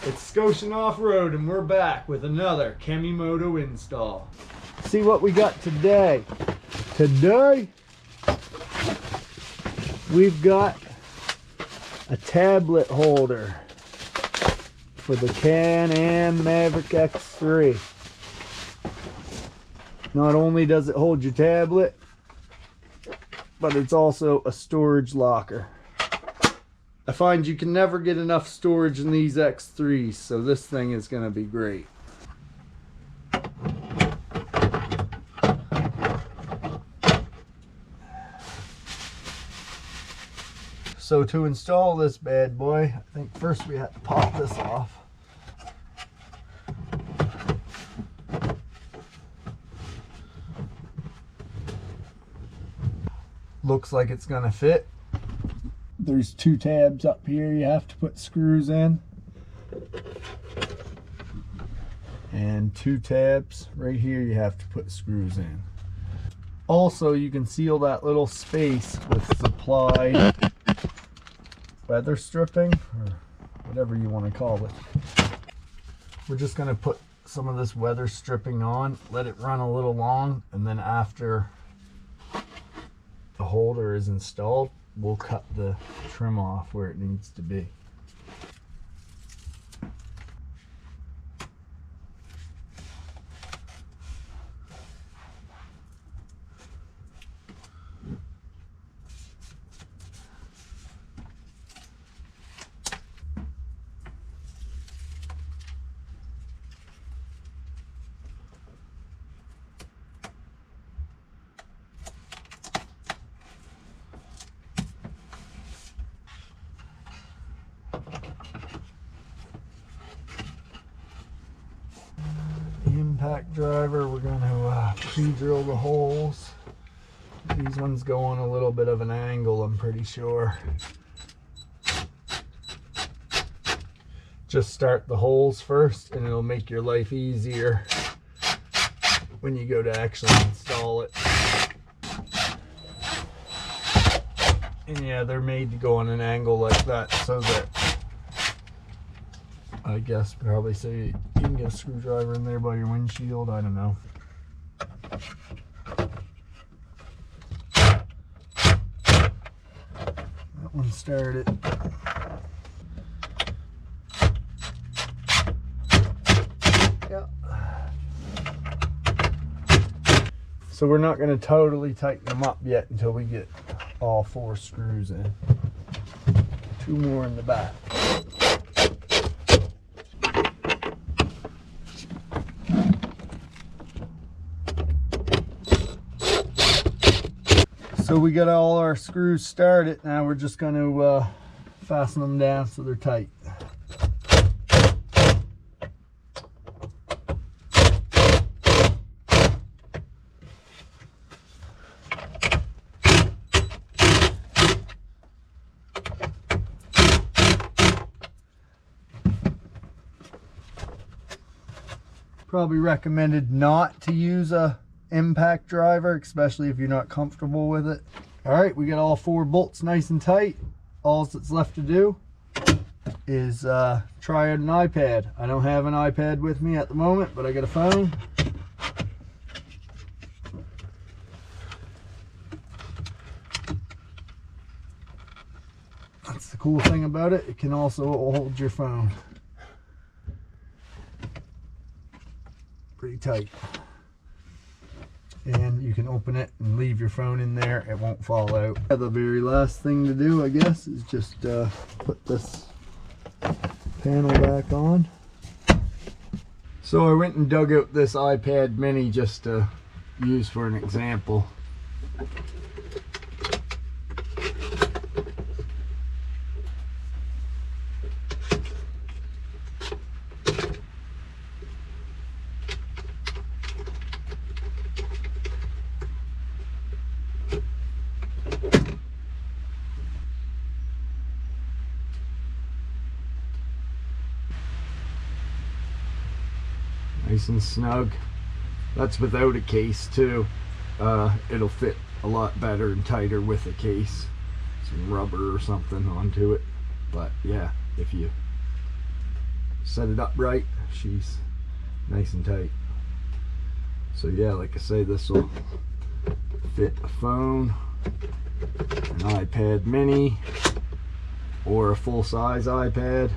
It's Scotian Off-Road and we're back with another Kemimoto install. See what we got today. Today we've got a tablet holder for the Can-Am Maverick X3. Not only does it hold your tablet, but it's also a storage locker. I find you can never get enough storage in these X3s, so this thing is going to be great. So to install this bad boy, I think first we have to pop this off. Looks like it's going to fit. There's two tabs up here you have to put screws in, and two tabs right here you have to put screws in. Also, you can seal that little space with supplied weather stripping, or whatever you want to call it. We're just going to put some of this weather stripping on, let it run a little long, and then after the holder is installed, we'll cut the trim off where it needs to be. Impact driver, we're going to pre-drill the holes. These ones go on a little bit of an angle, I'm pretty sure. Just start the holes first and it'll make your life easier when you go to actually install it. And yeah, they're made to go on an angle like that so that, I guess probably so you can get a screwdriver in there by your windshield, I don't know. That one started. Yeah. So we're not going to totally tighten them up yet until we get all four screws in. Two more in the back. So we got all our screws started. Now we're just going to fasten them down so they're tight. Probably recommended not to use a impact driver, especially if you're not comfortable with it. All right, we got all four bolts nice and tight. All that's left to do is try an iPad. I don't have an iPad with me at the moment, but I got a phone. That's the cool thing about it. It can also hold your phone. Pretty tight. And you can open it and leave your phone in there, it won't fall out. The very last thing to do, I guess, is just put this panel back on. So I went and dug out this iPad mini just to use for an example. Nice and snug. That's without a case too. It'll fit a lot better and tighter with a case, some rubber or something onto it. But yeah, if you set it up right, she's nice and tight. So yeah, like I say, this will fit a phone, an iPad mini, or a full-size iPad,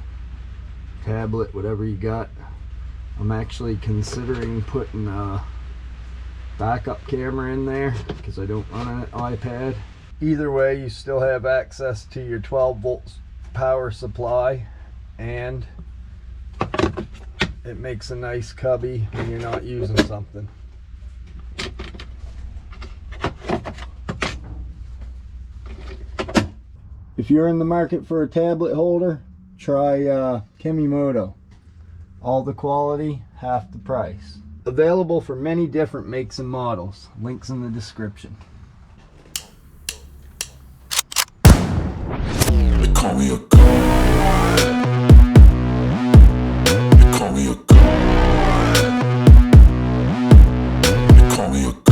tablet, whatever you got. I'm actually considering putting a backup camera in there because I don't run an iPad. Either way, you still have access to your 12 volts power supply, and it makes a nice cubby when you're not using something. If you're in the market for a tablet holder, try Kemimoto. All the quality, half the price. Available for many different makes and models. Links in the description. They call me a god. They call me a god. They call me a god.